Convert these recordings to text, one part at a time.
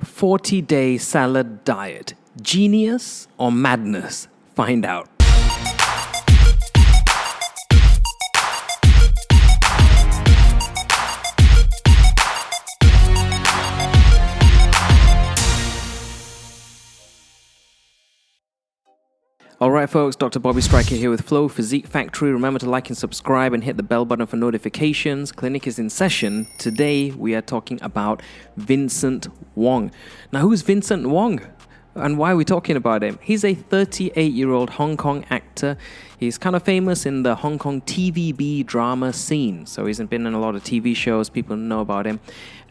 40-day salad diet. Genius or madness? Find out. Alright folks, Dr. Bobby Striker here with Flow Physique Factory. Remember to like and subscribe and hit the bell button for notifications. Clinic is in session. Today we are talking about Vincent Wong. Now who's Vincent Wong? And why are we talking about him? He's a 38-year-old Hong Kong actor. He's kind of famous in the Hong Kong TVB drama scene. So he's been in a lot of TV shows. People know about him.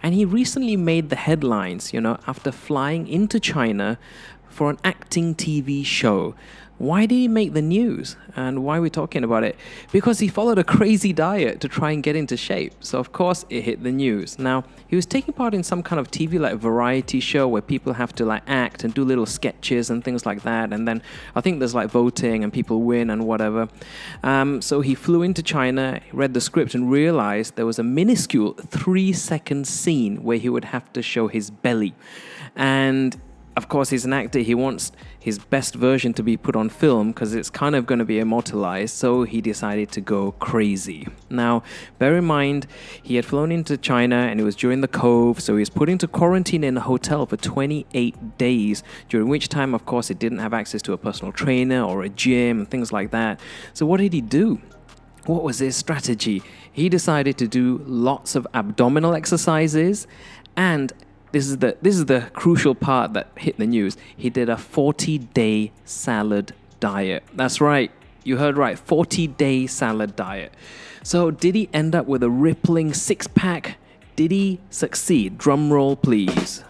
And he recently made the headlines, after flying into China for an acting TV show. Why did he make the news? And why are we talking about it? Because he followed a crazy diet to try and get into shape. So of course it hit the news. Now, he was taking part in some kind of TV variety show where people have to act and do little sketches and things like that. And then I think there's voting and people win and whatever. So he flew into China, read the script and realized there was a minuscule 3-second scene where he would have to show his belly. And of course, he's an actor. He wants his best version to be put on film because it's kind of going to be immortalized. So he decided to go crazy. Now, bear in mind, he had flown into China and it was during the Cove. So he was put into quarantine in a hotel for 28 days, during which time, of course, he didn't have access to a personal trainer or a gym and things like that. So what did he do? What was his strategy? He decided to do lots of abdominal exercises, and this is the crucial part that hit the news. He did a 40-day salad diet. That's right. You heard right. 40-day salad diet. So did he end up with a rippling six-pack? Did he succeed? Drum roll, please.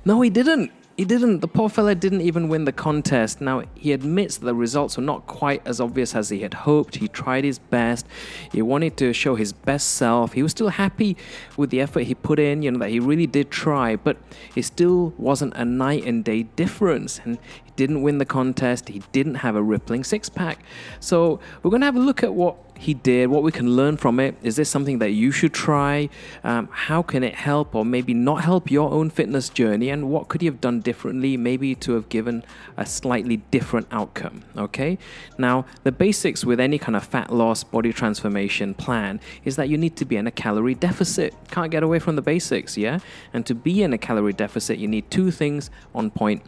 No, he didn't. He didn't. The poor fella didn't even win the contest. Now, he admits that the results were not quite as obvious as he had hoped. He tried his best. He wanted to show his best self. He was still happy with the effort he put in, that he really did try, but it still wasn't a night and day difference. And he didn't win the contest. He didn't have a rippling six-pack. So we're going to have a look at what he did, what we can learn from it. Is this something that you should try? How can it help or maybe not help your own fitness journey? And what could you have done differently, maybe to have given a slightly different outcome? Okay. Now, the basics with any kind of fat loss, body transformation plan is that you need to be in a calorie deficit. Can't get away from the basics, yeah? And to be in a calorie deficit, you need two things on point: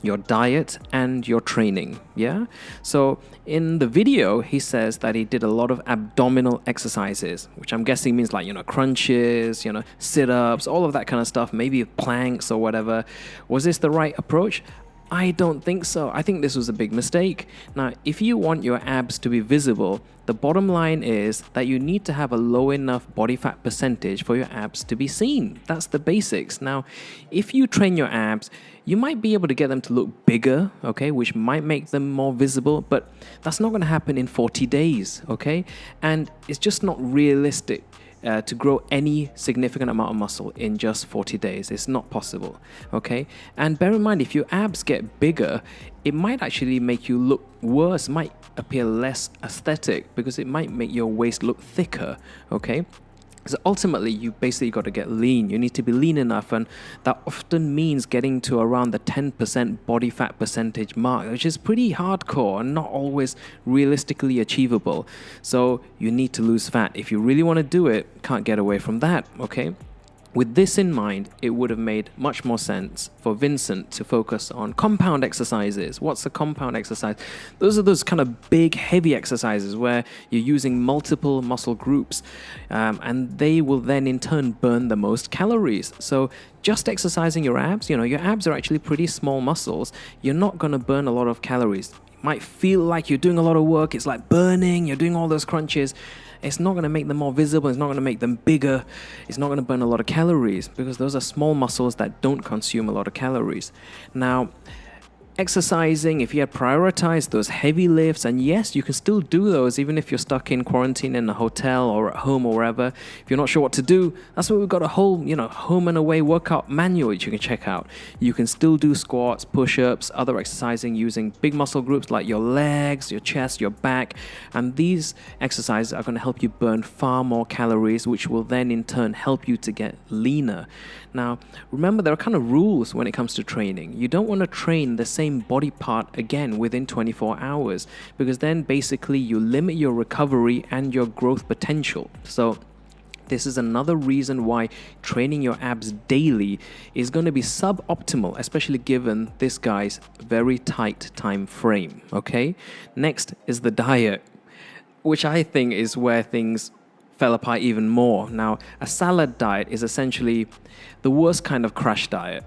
your diet and your training, yeah? So in the video, he says that he did a lot of abdominal exercises, which I'm guessing means crunches, sit-ups, all of that kind of stuff, maybe planks or whatever. Was this the right approach? I don't think so. I think this was a big mistake. Now, if you want your abs to be visible, the bottom line is that you need to have a low enough body fat percentage for your abs to be seen. That's the basics. Now, if you train your abs, you might be able to get them to look bigger, okay, which might make them more visible, but that's not going to happen in 40 days, okay? And it's just not realistic to grow any significant amount of muscle in just 40 days. It's not possible, okay? And bear in mind, if your abs get bigger, it might actually make you look worse, might appear less aesthetic because it might make your waist look thicker, okay? So ultimately, you basically got to get lean. You need to be lean enough, and that often means getting to around the 10% body fat percentage mark, which is pretty hardcore and not always realistically achievable. So you need to lose fat. If you really want to do it, can't get away from that, okay? With this in mind, it would have made much more sense for Vincent to focus on compound exercises. What's a compound exercise? Those are those kind of big, heavy exercises where you're using multiple muscle groups, and they will then in turn burn the most calories. So just exercising your abs, your abs are actually pretty small muscles. You're not going to burn a lot of calories. It might feel like you're doing a lot of work. It's like burning. You're doing all those crunches. It's not going to make them more visible. It's not going to make them bigger. It's not going to burn a lot of calories because those are small muscles that don't consume a lot of calories. Now, exercising, if you had prioritized those heavy lifts, and yes, you can still do those even if you're stuck in quarantine in a hotel or at home or wherever. If you're not sure what to do, that's why we've got a whole, home and away workout manual which you can check out. You can still do squats, push-ups, other exercising using big muscle groups like your legs, your chest, your back, and these exercises are going to help you burn far more calories, which will then in turn help you to get leaner. Now, remember, there are kind of rules when it comes to training. You don't want to train the same body part again within 24 hours, because then basically you limit your recovery and your growth potential. So this is another reason why training your abs daily is going to be suboptimal, especially given this guy's very tight time frame. Okay? Next is the diet, which I think is where things fell apart even more. Now, a salad diet is essentially the worst kind of crash diet.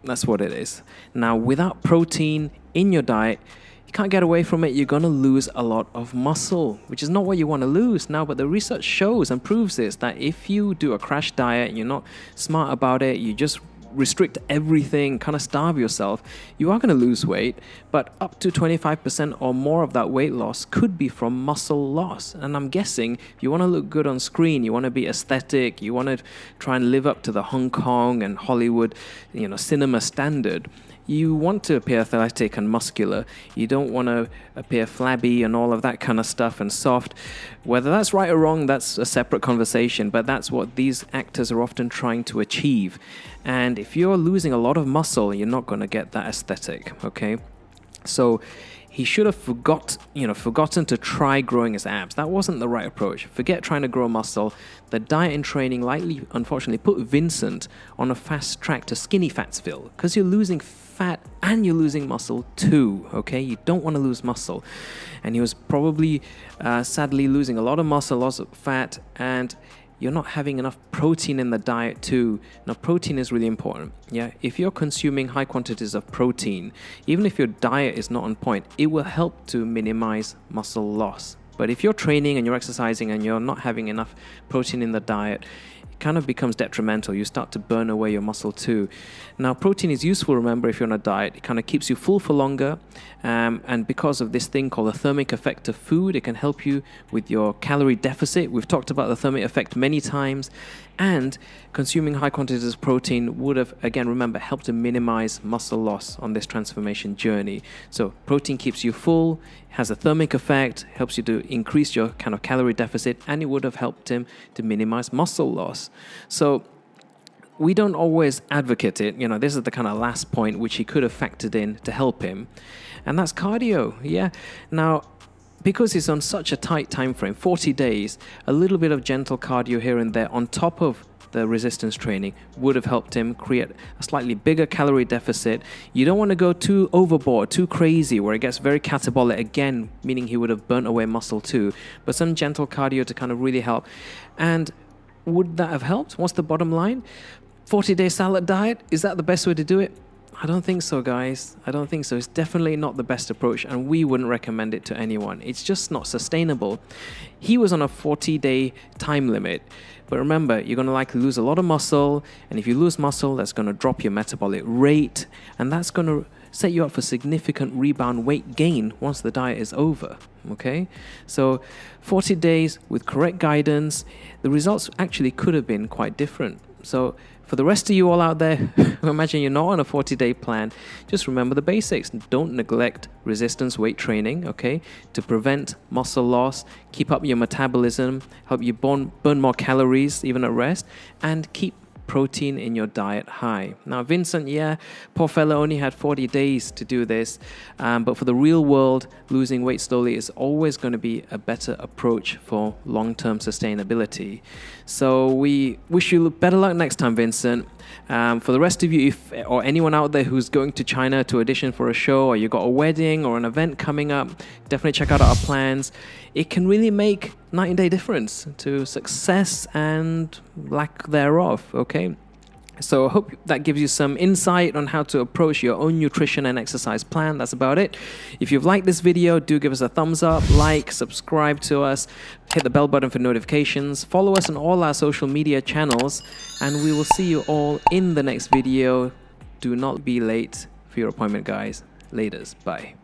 That's what it is. Now, without protein in your diet, you can't get away from it. You're going to lose a lot of muscle, which is not what you want to lose now. But the research shows and proves this, that if you do a crash diet and you're not smart about it, you just restrict everything, kind of starve yourself, you are going to lose weight, but up to 25% or more of that weight loss could be from muscle loss. And I'm guessing if you want to look good on screen, you want to be aesthetic, you want to try and live up to the Hong Kong and Hollywood, cinema standard, you want to appear athletic and muscular. You don't want to appear flabby and all of that kind of stuff and soft. Whether that's right or wrong, that's a separate conversation, but that's what these actors are often trying to achieve. And if you're losing a lot of muscle, you're not going to get that aesthetic, okay? So he should have forgotten to try growing his abs. That wasn't the right approach. Forget trying to grow muscle. The diet and training likely, unfortunately, put Vincent on a fast track to skinny fatsville, because you're losing fat and you're losing muscle too, okay? You don't want to lose muscle. And he was probably, sadly, losing a lot of muscle, lots of fat, and you're not having enough protein in the diet too. Now, protein is really important. Yeah, if you're consuming high quantities of protein, even if your diet is not on point, it will help to minimize muscle loss. But if you're training and you're exercising and you're not having enough protein in the diet, it kind of becomes detrimental. You start to burn away your muscle too. Now, protein is useful, remember, if you're on a diet. It kind of keeps you full for longer. And because of this thing called the thermic effect of food, it can help you with your calorie deficit. We've talked about the thermic effect many times. And consuming high quantities of protein would have, again, remember, helped to minimize muscle loss on this transformation journey. So protein keeps you full, has a thermic effect, helps you to increase your kind of calorie deficit, and it would have helped him to minimize muscle loss. So we don't always advocate it. This is the kind of last point which he could have factored in to help him. And that's cardio, yeah. Now, because he's on such a tight time frame, 40 days, a little bit of gentle cardio here and there on top of the resistance training would have helped him create a slightly bigger calorie deficit. You don't want to go too overboard, too crazy, where it gets very catabolic again, meaning he would have burnt away muscle too. But some gentle cardio to kind of really help. And would that have helped? What's the bottom line? 40-day salad diet, is that the best way to do it? I don't think so, guys. I don't think so. It's definitely not the best approach, and we wouldn't recommend it to anyone. It's just not sustainable. He was on a 40-day time limit, but remember, you're going to likely lose a lot of muscle, and if you lose muscle, that's going to drop your metabolic rate, and that's going to set you up for significant rebound weight gain once the diet is over, okay? So 40 days with correct guidance, the results actually could have been quite different. So for the rest of you all out there who imagine you're not on a 40-day plan, just remember the basics. Don't neglect resistance weight training, okay, to prevent muscle loss, keep up your metabolism, help you burn more calories even at rest, and keep protein in your diet high. Now, Vincent, poor fella only had 40 days to do this, but for the real world, losing weight slowly is always going to be a better approach for long-term sustainability. So we wish you better luck next time, Vincent. For the rest of you, or anyone out there who's going to China to audition for a show, or you got a wedding or an event coming up, definitely check out our plans. It can really make night and day difference to success and lack thereof, okay? So I hope that gives you some insight on how to approach your own nutrition and exercise plan. That's about it. If you've liked this video, do give us a thumbs up, like, subscribe to us, hit the bell button for notifications, follow us on all our social media channels, and we will see you all in the next video. Do not be late for your appointment, guys. Laters. Bye.